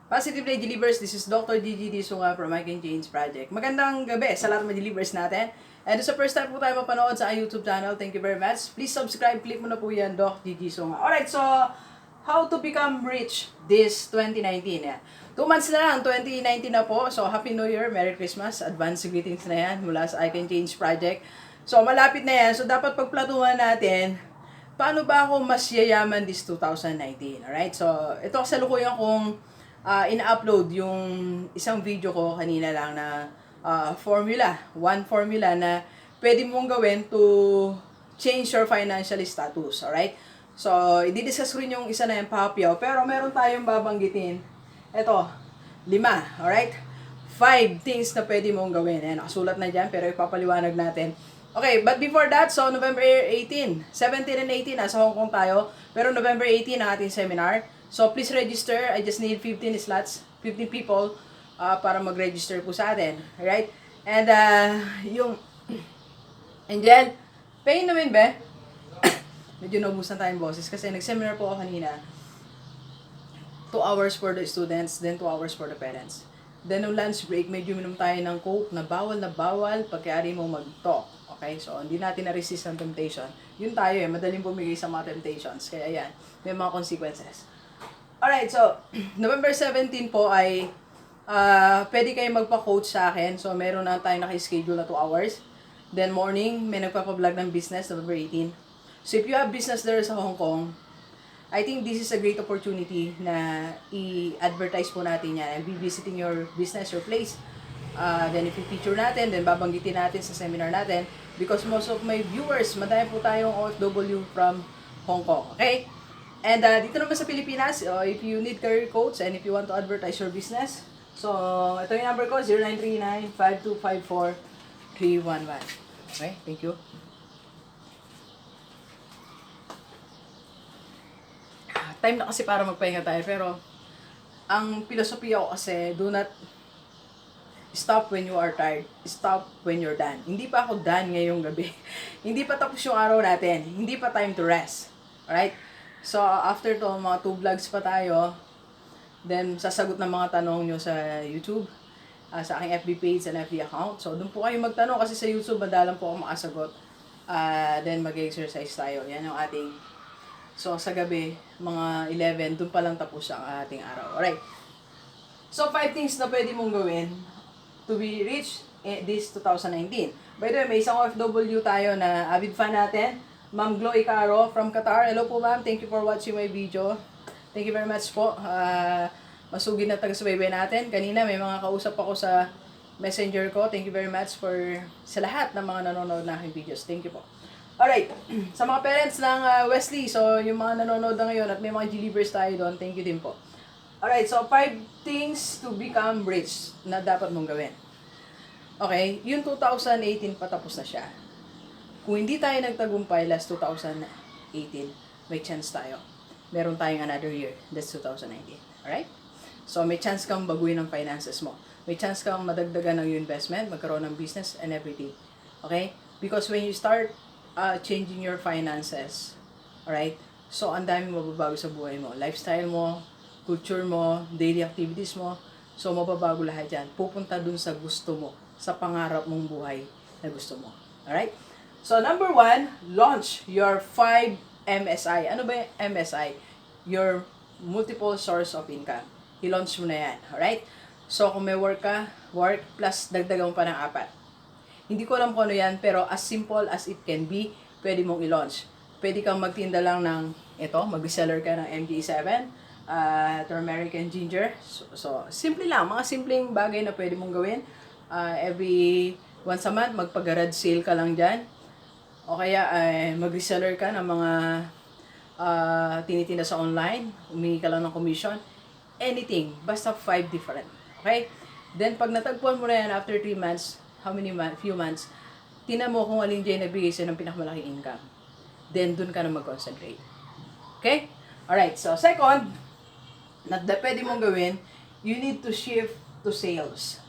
Positively Delivers, this is Dr. Gigi Sunga from I Can Change Project. Magandang gabi sa lahat ng delivers natin. And sa first time po tayo mapanood sa YouTube channel, thank you very much. Please subscribe, click mo na po yan, Doc Gigi Sunga. Alright, so how to become rich this 2019. Yeah. 2 months na lang, 2019 na po. So Happy New Year, Merry Christmas, advance greetings na yan mula sa I Can Change Project. So malapit na yan, so dapat pagplatuhan natin paano ba ako mas yayaman this 2019. Alright, so ito kasalukuyan kong in-upload yung isang video ko kanina lang na one formula na pwede mong gawin to change your financial status, alright? So, i-discuss ko rin yung isa na yung papyaw, pero meron tayong babanggitin. Ito, 5, alright? 5 things na pwede mong gawin. Ayan, nakasulat na dyan, pero ipapaliwanag natin. Okay, but before that, so November 18, 17 and 18, nasa Hong Kong tayo, pero November 18 ang ating seminar. So, please register. I just need 15 slots, 15 people para mag-register po sa atin. Alright? And, yung Angel, pain namin ba? Medyo naubusan tayong boses kasi nag-seminar po ako kanina. 2 hours for the students, then 2 hours for the parents. Then, nung lunch break, medyo minum tayo ng Coke na bawal pagkayari mo mag-talk. Okay? So, hindi natin na-resist ang temptation. Yun tayo madaling bumigay sa mga temptations. Kaya yan, may mga consequences. Alright, so, November 17 po ay pwede kayo magpa-coach sa akin. So, meron na tayo naka-schedule na 2 hours. Then, morning, may nagpapablog ng business, November 18. So, if you have business there sa Hong Kong, I think this is a great opportunity na i-advertise po natin yan. I'll be visiting your business, your place. Then, if i-feature natin, then babanggitin natin sa seminar natin. Because most of my viewers, madami po tayong OFW from Hong Kong. Okay? And dito naman sa Pilipinas, if you need career coach and if you want to advertise your business, so ito yung number ko, 0939-5254-311. Okay, thank you. Time na kasi para magpahinga tayo, pero ang filosofiya ko kasi, do not stop when you are tired. Stop when you're done. Hindi pa ako done ngayong gabi. Hindi pa tapos yung araw natin. Hindi pa time to rest. Alright? So, after to, mga 2 vlogs pa tayo. Then, sasagot ng mga tanong nyo sa YouTube. Sa aking FB page and FB account. So, doon po kayo magtanong kasi sa YouTube, madalang po ako makasagot. Then, mag-exercise tayo. Yan yung ating. So, sa gabi, mga 11, doon pa lang tapos ang ating araw. Alright. So, 5 things na pwede mong gawin to be rich this 2019. By the way, may isang OFW tayo na avid fan natin. Ma'am Chloe Caro from Qatar. Hello po ma'am. Thank you for watching my video. Thank you very much po. Masugid na taga-subaybay natin. Kanina may mga kausap ako sa messenger ko. Thank you very much for sa lahat ng mga nanonood na aking videos. Thank you po. Alright. Sa mga parents ng Wesley, so yung mga nanonood na ngayon at may mga delivers tayo doon, thank you din po. Alright, so 5 things to become rich na dapat mong gawin. Okay, yung 2018 patapos na siya. Kung hindi tayo nagtagumpay last 2018, may chance tayo. Meron tayong another year, that's 2019. Alright? So, may chance kang baguhin ang finances mo. May chance kang madagdagan ng investment, magkaroon ng business and everything. Okay? Because when you start changing your finances, alright? So, ang daming mababago sa buhay mo. Lifestyle mo, culture mo, daily activities mo. So, mababago lahat yan. Pupunta dun sa gusto mo, sa pangarap mong buhay na gusto mo. Alright? So, number 1, launch your 5 MSI. Ano ba yung MSI? Your multiple source of income. I-launch mo na yan. Alright? So, kung may work ka, work plus dagdagan mo pa ng 4. Hindi ko alam kung ano yan, pero as simple as it can be, pwede mong i-launch. Pwede kang magtinda lang ng ito, mag-reseller ka ng MG7, turmeric and ginger. So, simple lang. Mga simpleng bagay na pwede mong gawin. Every once a month, magpag-garage sale ka lang dyan. O kaya mag-reseller ka ng mga tinitinda sa online, humingi ka lang ng commission, anything, basta 5 different. Okay? Then, pag natagpuan mo na yan after 3 months, few months, tingnan mo kung alin dyan nabigay sa'yo ng pinakamalaking income. Then, dun ka na mag-concentrate. Okay? Alright, so second, na pwede mong gawin, you need to shift to sales.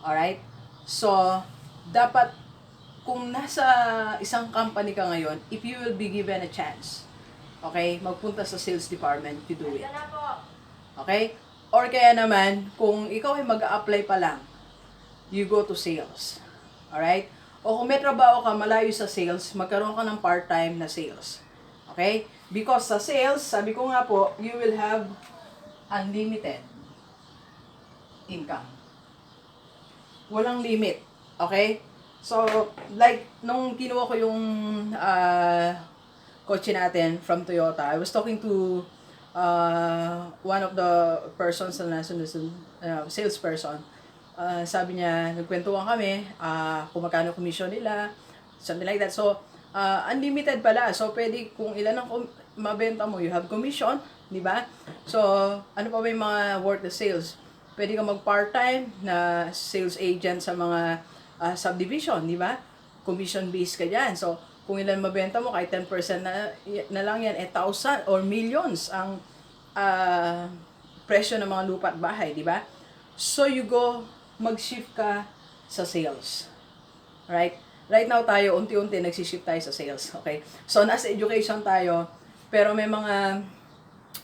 Alright? So, dapat kung nasa isang company ka ngayon, if you will be given a chance, okay, magpunta sa sales department to do it. Okay? Or kaya naman, kung ikaw ay mag-a-apply pa lang, you go to sales. Alright? O kung may trabaho ka malayo sa sales, magkaroon ka ng part-time na sales. Okay? Because sa sales, sabi ko nga po, you will have unlimited income. Walang limit. Okay? So, like, nung kinuha ko yung kotse natin from Toyota, I was talking to one of the persons na salesperson. Sabi niya, nagkwentuhan kami, kung magkano commission nila, something like that. So, unlimited pala. So, pwede kung ilan ang mabenta mo, you have commission, di ba? So, ano pa ba yung mga work the sales? Pwede ka mag-part-time na sales agent sa mga subdivision, di ba? Commission-based ka dyan. So, kung ilan mabenta mo, kahit 10% na lang yan, 1,000 or millions ang presyo ng mga lupa at bahay, di ba? So, you go, mag-shift ka sa sales. Right? Right now tayo, unti-unti nagsishift tayo sa sales. Okay? So, nasa education tayo, pero may mga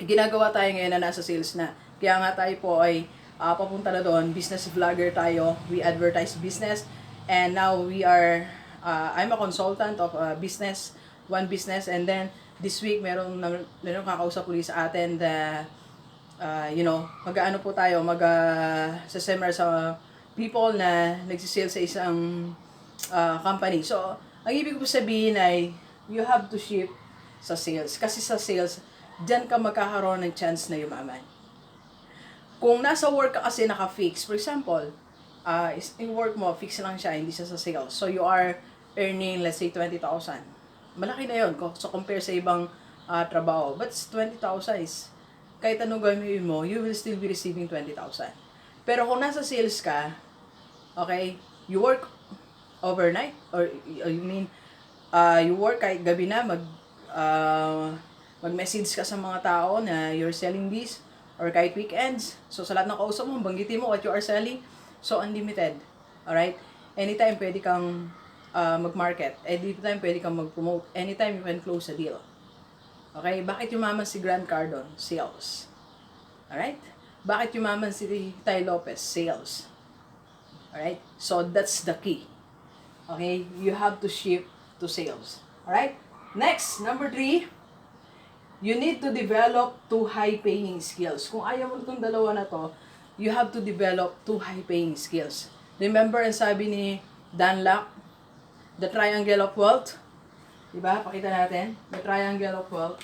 ginagawa tayo ngayon na nasa sales na. Kaya nga tayo po ay papunta na doon, business vlogger tayo, we advertise business, and now we are, I'm a consultant of business, one business, and then this week meron kakausap ulit sa atin na, mag-ano po tayo, sa-seminar sa people na nagsisale sa isang company. So, ang ibig ko sabihin ay, you have to shift sa sales. Kasi sa sales, dyan ka magkakaroon ng chance na yumaman. Kung nasa work ka kasi naka-fix, for example, in work mo, fix lang siya, hindi siya sa sales. So, you are earning, let's say, 20,000. Malaki na yun, so compare sa ibang trabaho. But 20,000 is, kahit anong gawin mo, you will still be receiving 20,000. Pero kung nasa sales ka, okay, you work overnight, or you mean, you work kahit gabi na, mag-message ka sa mga tao na you're selling this, or kahit weekends. So, sa lahat ng kausap mo, banggitin mo what you are selling. So, unlimited. Alright? Anytime pwede kang mag-market. Anytime pwede kang mag-promote. Anytime you can close a deal. Okay? Bakit yumaman si Grant Cardone? Sales. Alright? Bakit yumaman si Ty Lopez? Sales. Alright? So, that's the key. Okay? You have to shift to sales. Alright? Next, number 3, you need to develop 2 high-paying skills. Kung ayaw mo itong dalawa na to, you have to develop 2 high-paying skills. Remember, ang sabi ni Dan Lok, the triangle of wealth. Diba? Pakita natin. The triangle of wealth.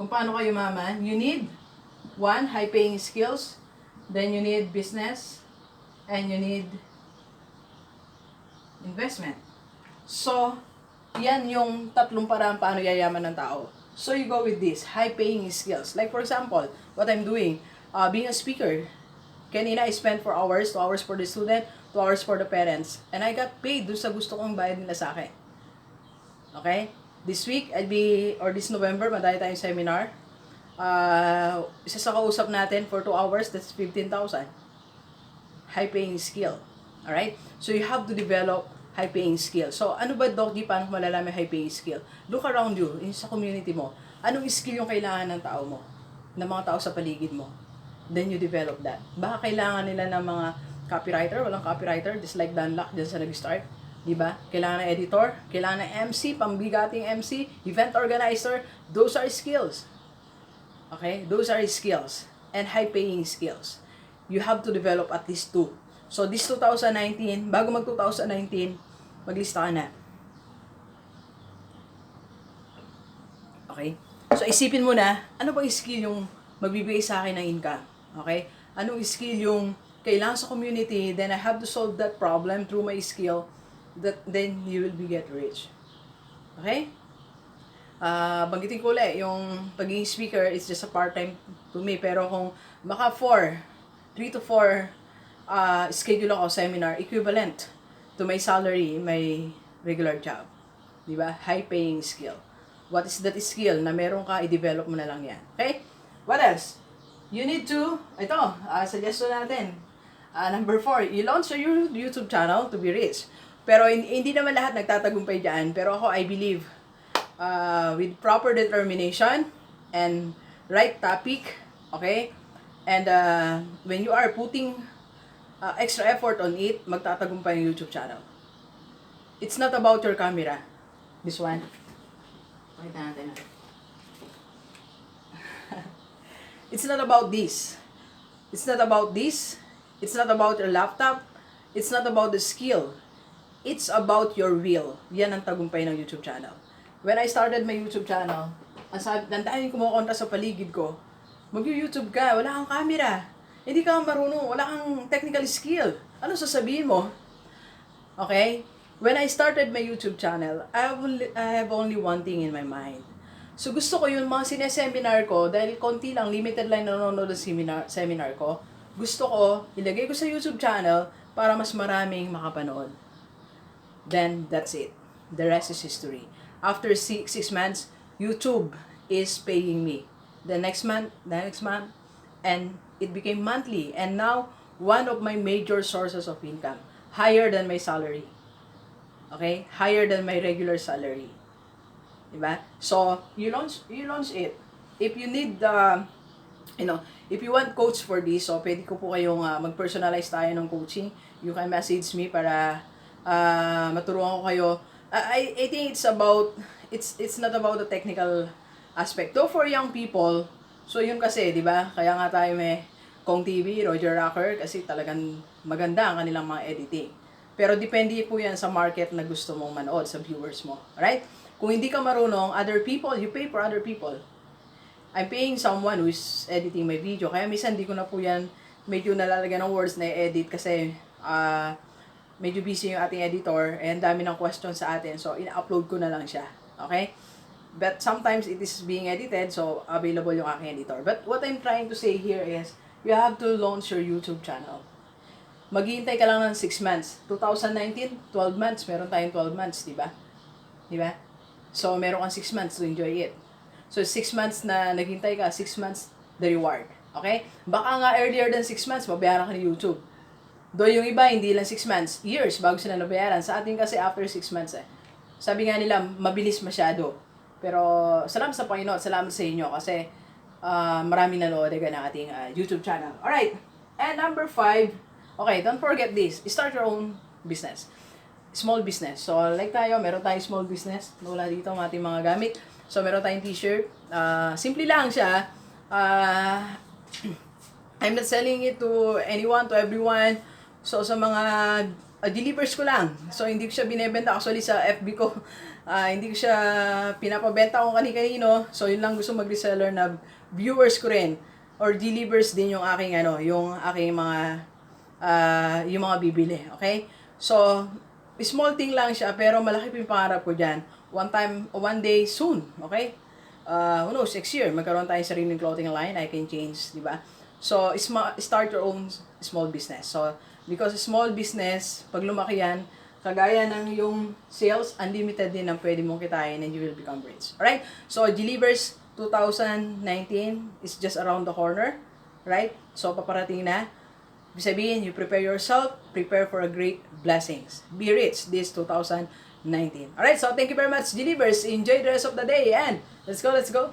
Kung paano kayo yumaman, you need 1, high-paying skills. Then you need business. And you need investment. So, yan yung tatlong paraan paano yayaman ng tao. So, you go with this, high-paying skills. Like, for example, what I'm doing, being a speaker. Kanina, I spent 4 hours, 2 hours for the student, 2 hours for the parents. And I got paid dun sa gusto kong bayad nila sa akin. Okay? This week, this November, madali tayong seminar. Isa sa kausap natin for 2 hours, that's 15,000. High-paying skill. Alright? So, you have to develop high-paying skill. So, ano ba, Doc G, paano malalaman high-paying skill? Look around you, sa community mo. Anong skill yung kailangan ng tao mo? Ng mga tao sa paligid mo? Then you develop that. Baka kailangan nila ng mga copywriter, walang copywriter, just like Dan Lok, dyan sa nag-start. Diba? Kailangan ng editor, kailangan ng MC, pambigating MC, event organizer. Those are skills. Okay? Those are skills. And high-paying skills. You have to develop at least 2. So, this 2019, bago mag-2019, maglista ka na. Okay? So, isipin mo na, ano bang skill yung magbibigay sa akin ng income? Okay? Anong skill yung kailangan sa community, then I have to solve that problem through my skill, then you will be get rich. Okay? Banggitin ko ulit, yung pagiging speaker is just a part-time to me. Pero kung maka 3 to 4 schedule ako seminar equivalent to my salary in my regular job. Diba? High-paying skill. What is that skill na meron ka, i-develop mo na lang yan. Okay? What else? You need to, suggestion natin. Number 4, you launch your YouTube channel to be rich. Pero hindi naman lahat nagtatagumpay dyan. Pero ako, I believe, with proper determination and right topic, okay? And when you are putting extra effort on it, magtatagumpay yung YouTube channel. It's not about your camera. This one. Pakita natin. It's not about this. It's not about this. It's not about your laptop. It's not about the skill. It's about your will. Yan ang tagumpay ng YouTube channel. When I started my YouTube channel, ang daming kumukontra sa paligid ko, mag-YouTube ka, wala kang camera. Hindi ka marunong, wala kang technical skill. Ano sasabihin mo? Okay? When I started my YouTube channel, I have only one thing in my mind. So gusto ko yung mga sineseminar ko, dahil konti lang, limited lang nanonood ng seminar ko, gusto ko, ilagay ko sa YouTube channel para mas maraming makapanood. Then, that's it. The rest is history. After 6 months, YouTube is paying me. The next month, and it became monthly. And now, one of my major sources of income. Higher than my salary. Okay? Higher than my regular salary. Diba? So, you launch it. If you need, if you want coach for this, so pwede ko po kayong mag-personalize tayo ng coaching. You can message me para maturuan ko kayo. I think it's not about the technical aspect. Though for young people, so yun kasi, di ba? Kaya nga tayo may Kong TV, Roger Rocker, kasi talagang maganda ang kanilang mga editing. Pero depende po yan sa market na gusto mong manood, sa viewers mo. Alright? Kung hindi ka marunong, other people, you pay for other people. I'm paying someone who is editing my video. Kaya minsan di ko na po yan medyo nalalagyan ng words na i-edit kasi medyo busy yung ating editor and dami ng questions sa atin. So, ina-upload ko na lang siya. Okay? But sometimes it is being edited, so available yung aking editor. But what I'm trying to say here is, you have to launch your YouTube channel. Maghihintay ka lang ng 6 months. 2019, 12 months. Meron tayong 12 months, di ba? Di ba? So, meron kang 6 months to enjoy it. So, 6 months na naghintay ka, 6 months, the reward. Okay? Baka nga earlier than 6 months, mabayaran ka ni YouTube. Though yung iba, hindi lang 6 months, years bago sila nabayaran. Sa atin kasi after 6 months eh. Sabi nga nila, mabilis masyado. Pero, salamat sa Panginoon, salamat sa inyo kasi maraming nanood ng ating YouTube channel. Alright, and number 5, okay, don't forget this. Start your own business. Small business. So, like tayo, meron tayong small business. Wala dito ang ating mga gamit. So, meron tayong t-shirt. Simple lang siya. I'm not selling it to anyone, to everyone. So, sa mga delivers ko lang. So, hindi ko siya binebenta. Actually, sa FB ko, hindi ko siya pinapabenta kung kani-kanino. So, yun lang gusto mag-reseller na viewers ko rin. Or delivers din yung aking, yung aking mga, yung mga bibili. Okay? So, small thing lang siya, pero malaki po yung pangarap ko dyan. One day soon. Okay? Who knows, next year, magkaroon tayong sariling clothing line. I can change, di ba? So, start your own small business. So, because small business, pag lumaki yan, kagaya ng yung sales, unlimited din ang pwede mong kitain and you will become rich. Alright? So, Delivers 2019 is just around the corner. Right? So, paparating na. Ibig sabihin, you prepare yourself, prepare for a great blessings. Be rich this 2019. Alright? So, thank you very much, Delivers. Enjoy the rest of the day and let's go, let's go.